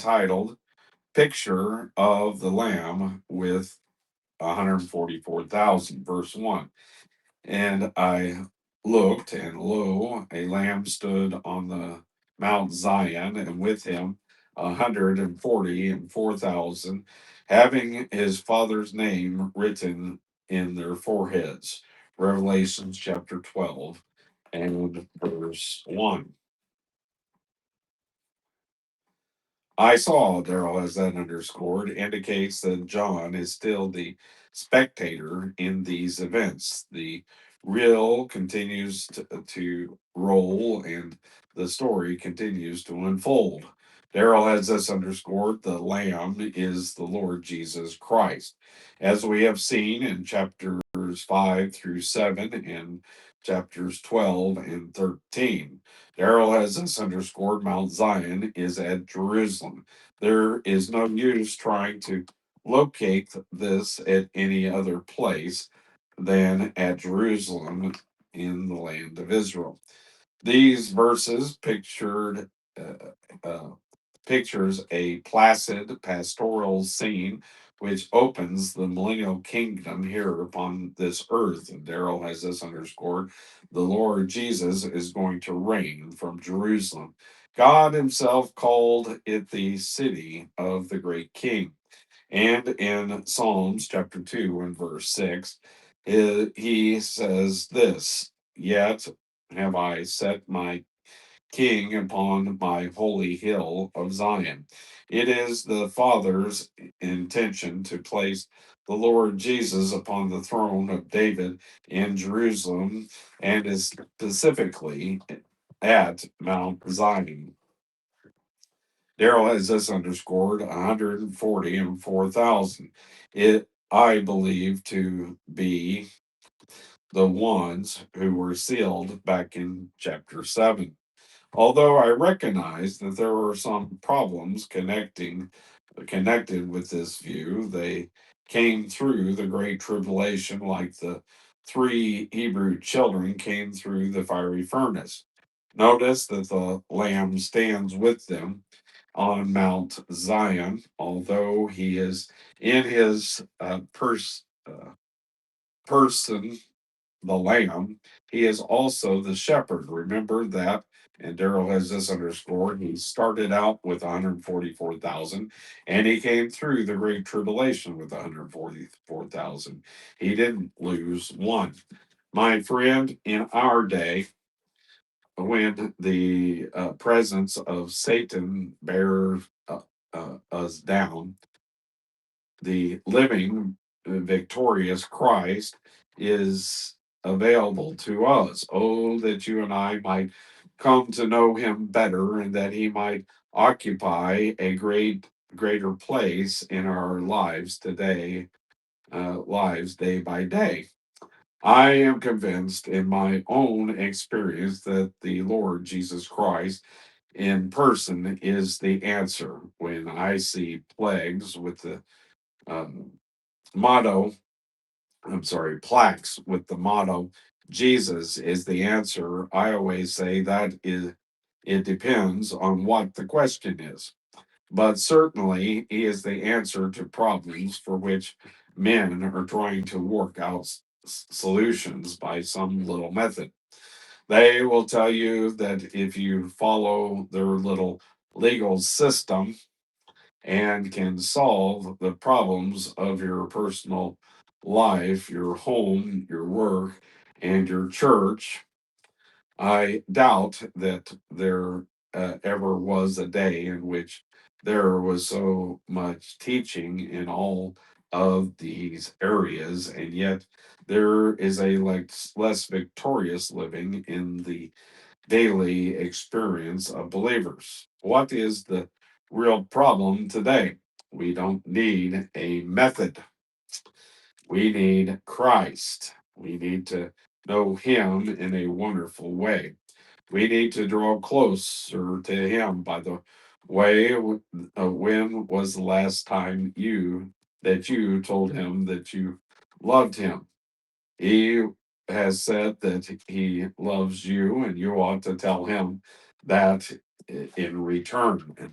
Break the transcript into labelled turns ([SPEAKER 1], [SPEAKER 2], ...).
[SPEAKER 1] titled Picture of the Lamb with 144,000, verse 1. And I looked, and lo, a lamb stood on the Mount Zion, and with him 144,000, having his father's name written in their foreheads. Revelations chapter 12 and verse 1. I saw, Daryl has that underscored, indicates that John is still the spectator in these events. The reel continues to roll and the story continues to unfold. Daryl has this underscored: the Lamb is the Lord Jesus Christ. As we have seen in chapters 5 through 7 and chapters 12 and 13. Darrell has this underscored: Mount Zion is at Jerusalem. There is no use trying to locate this at any other place than at Jerusalem in the land of Israel. These verses uh, uh, pictures a placid pastoral scene which opens the millennial kingdom here upon this earth. And Daryl has this underscored: the Lord Jesus is going to reign from Jerusalem. God himself called it the city of the great king. And in Psalms chapter 2 and verse 6, he says this: Yet have I set my king upon my holy hill of Zion. It is the Father's intention to place the Lord Jesus upon the throne of David in Jerusalem, and is specifically at Mount Zion. Daryl has this underscored: 144,000. It, I believe, to be the ones who were sealed back in chapter 7. Although I recognize that there were some problems connected with this view, they came through the great tribulation like the three Hebrew children came through the fiery furnace. Notice that the Lamb stands with them on Mount Zion, although he is in his person, the Lamb, he is also the shepherd. Remember that. And Daryl has this underscored: he started out with 144,000 and he came through the great tribulation with 144,000. He didn't lose one. My friend, in our day, when the presence of Satan bears us down, the living, victorious Christ is available to us. Oh, that you and I might come to know him better and that he might occupy a greater place in our lives today, lives day by day. I am convinced in my own experience that the Lord Jesus Christ in person is the answer. When I see plagues with the um, motto, plaques with the motto, Jesus is the answer, I always say that it depends on what the question is. But certainly, he is the answer to problems for which men are trying to work out solutions by some little method. They will tell you that if you follow their little legal system and can solve the problems of your personal life, your home, your work, and your church, I doubt that there ever was a day in which there was so much teaching in all of these areas, and yet there is a less victorious living in the daily experience of believers. What is the real problem today? We don't need a method. We need Christ. We need to know him in a wonderful way. We need to draw closer to him by the way. When was the last time you told him that you loved him? He has said that he loves you, and you ought to tell him that in return. And